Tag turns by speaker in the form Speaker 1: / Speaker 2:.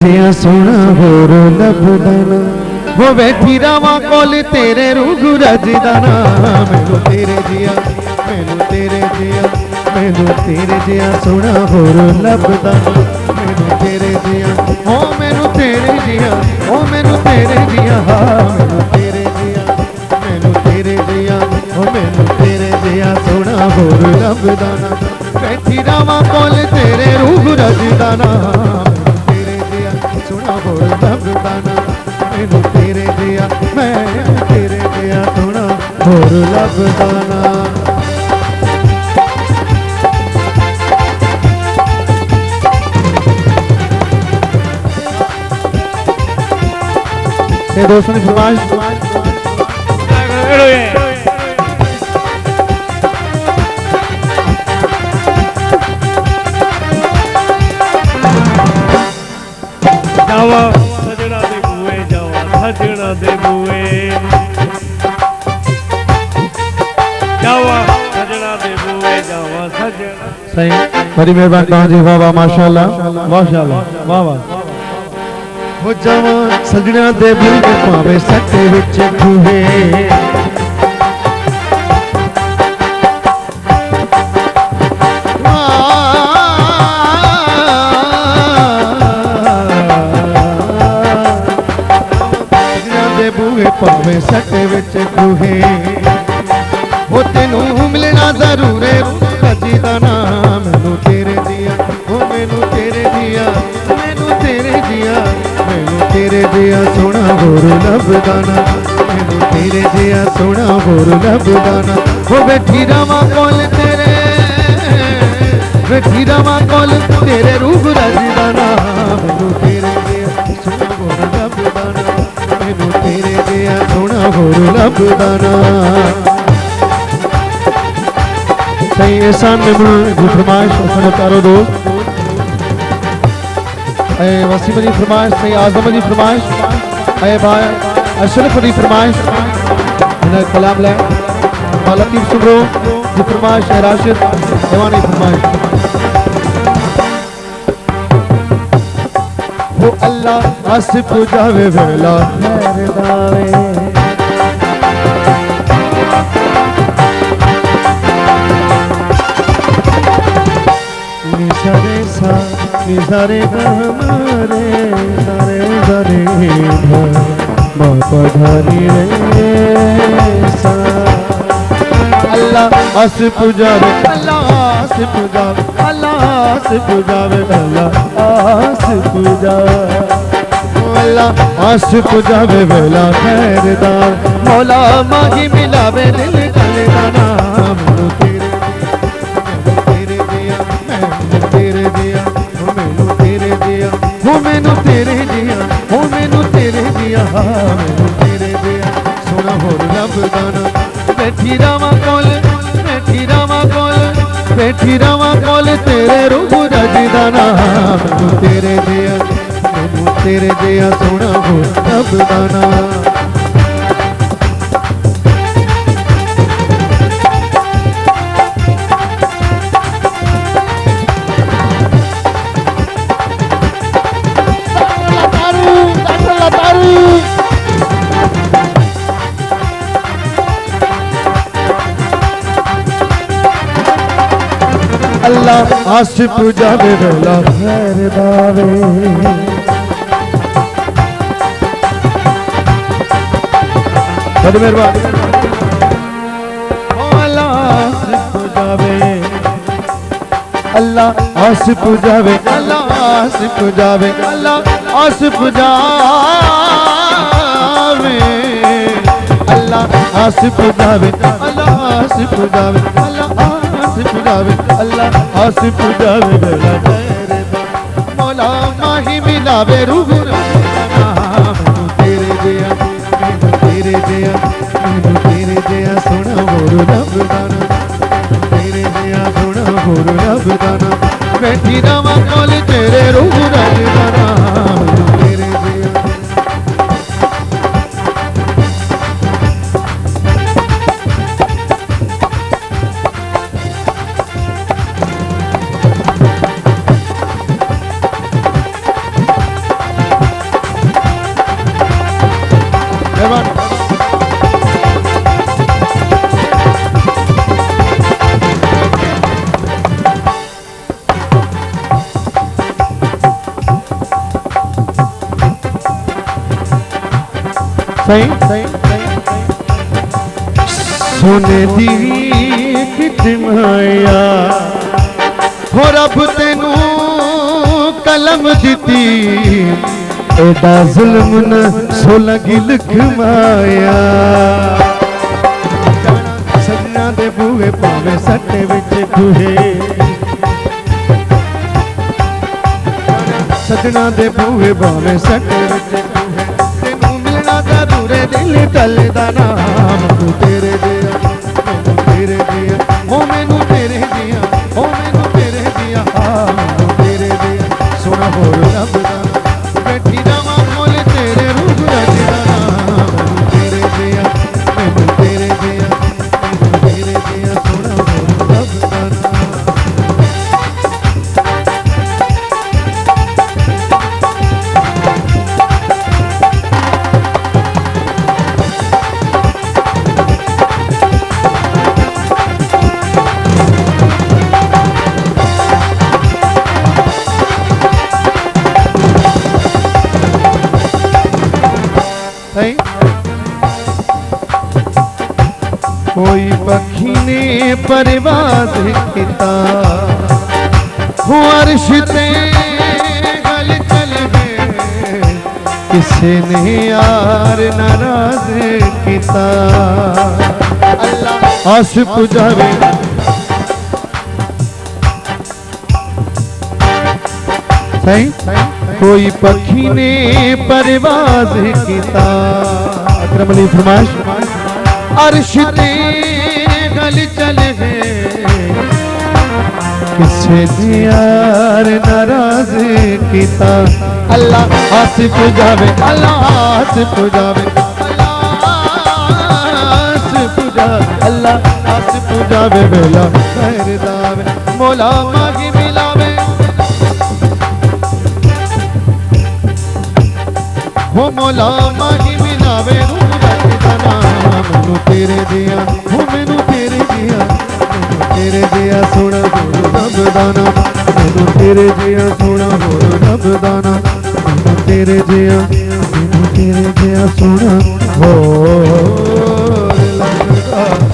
Speaker 1: जिया सोना होर लभदा ना। वो बैठी रावा कोल तेरे रूह रजदा ना। मैनू तेरे जिया मैनू तेरे जिया मैनू तेरे जिया सोना होर लभदा ना। मैनू तेरे जिया ओ मैनू तेरे जिया ओ मैनू तेरे जिया मैनू तेरे जिया मैनू तेरे जिया ओ मैनू तेरे जिया सोना होर लभदा ना। बैठी रावा कोल तेरे रूह रजदा ना। मैनू तेरे जिया सोना होर लभदा ना। मैनू तेरे जिया मैं तेरे जिया सोना होर लभदा ना। दोस्तों ने फरमाइश
Speaker 2: जावा सजना दे बूए जावा सजना दे बूए जावा सजना दे बूए जावा सजना।
Speaker 1: सही बड़ी मेहरबानी जी। वाह वाह माशाअल्लाह माशाअल्लाह वाह वाह। हो जावा सजना दे बूए पावे सटे विच खूहे। पावे सटे विच खूहे। वो तेनू मिलना जरूर है रजदा ना। मैनू तेरे दिया ओ मैनू तेरे दिया मैनू तेरे दिया मैनू तेरे दिया सोना होर लभदा ना। मैनू तेरे दिया सोना होर लभदा ना। वो बैठी रावा कोल तेरे बैठी रावा कोल तेरे रूह रजदा ना। मैनू तेरे दिया सोना होर लभदा ना। मैनू तेरे दिया सोना होर लभदा ना। सही एहसान में फरमाइश सुनो प्यारो दोस्त। वसीम अली फरमाइश सही आजम अली फरमाइश भाई अशरफ अली फरमाइश कलाम लै लतीफ सुब्रो जी फरमाइश राशिद दीवानी फरमाइश। वो अल्लाह हस पुजावे वेला खैर दावे। निसारे सा निसारे गहमारे सारे सारे माँ पधारी रे सा। अल्लाह हस पुजावे अल्लाह हस पुजावे अल्लाह हस पुजावे अल्लाह हस पुजावे अल्लाह हस पुजावे वेला खैरदार। मौला माही मिलावे दिल का नाम। तेरे दिया मैनू तेरे दिया मैनू तेरे दिया हो मैनू तेरे दिया हो मैनू तेरे दिया मैनू तेरे दिया सोना होर लभदा ना। बैठी रावा कोल बैठी रावा कोल बैठी रावा कोल तेरे रूह रजदा ना। मैनू तेरे दिया सोना होर लभदा ना। अल्लाह हस पुजावे वेला खैर दावे। बड़ी मेहरबानी। अल्लाह हस पुजावे अल्लाह हस पुजावे अल्लाह हस पुजावे अल्लाह हस पुजावे अल्लाह हस पुजावे अल्लाह हस पुजावे अल्लाह हस पुजावे वेला खैर दावे। मौला माही मिलावे रूह मैनू तेरे दिया मैनू तेरे दिया मैनू तेरे दिया सोना होर लभदा ना। तेरे दिया सोना होर लभदा ना। बैठी रावा कोल तेरे रूह रजदा ना। तेरे दिया सही सोने दी कित माया हो रब तेनू कलम दिती एदा जुल्म न सो लगी लिख माया सजना दे बूहे पावे सट्टे विच बूहे सजना दे बूहे पावे सट्टे विच बूहे तेनू मिलना जरूरे दिल टलदा ना मैनू तेरे दिया मैनू तेरे दिया ओ मैनू तेरे दिया ओ मैनू तेरे दिया मैनू तेरे दिया सोना होर रब दा बैठी रवां कोल तेरे रूप रजदा ना मैनू तेरे दिया मैनू तेरे दिया मैनू तेरे दिया सोना होर रब दा ना कोई पखी ने परवाज़ किता हो अर्श ते गल चल गए किसे ने यार नाराज किता अल्लाह आस पुजावे सही कोई पखी ने परवाज़ किता अकरम अली फरमाइश अर्श ते गल चल गए किसे यार नाराज किता अल्लाह हाथ पुजावे अल्लाह हाथ पुजावे अल्लाह हाथ पुजावे बेला खैर दावे मौला मागी मिलावे हो मौला मागी मिलावे मैनू तेरे दिया हो मैनू तेरे दिया मैनू तेरे दिया सोना होर रब दा ना मैनू तेरे दिया सोना होर रब दा ना मैनू तेरे दिया सोना होर रब दा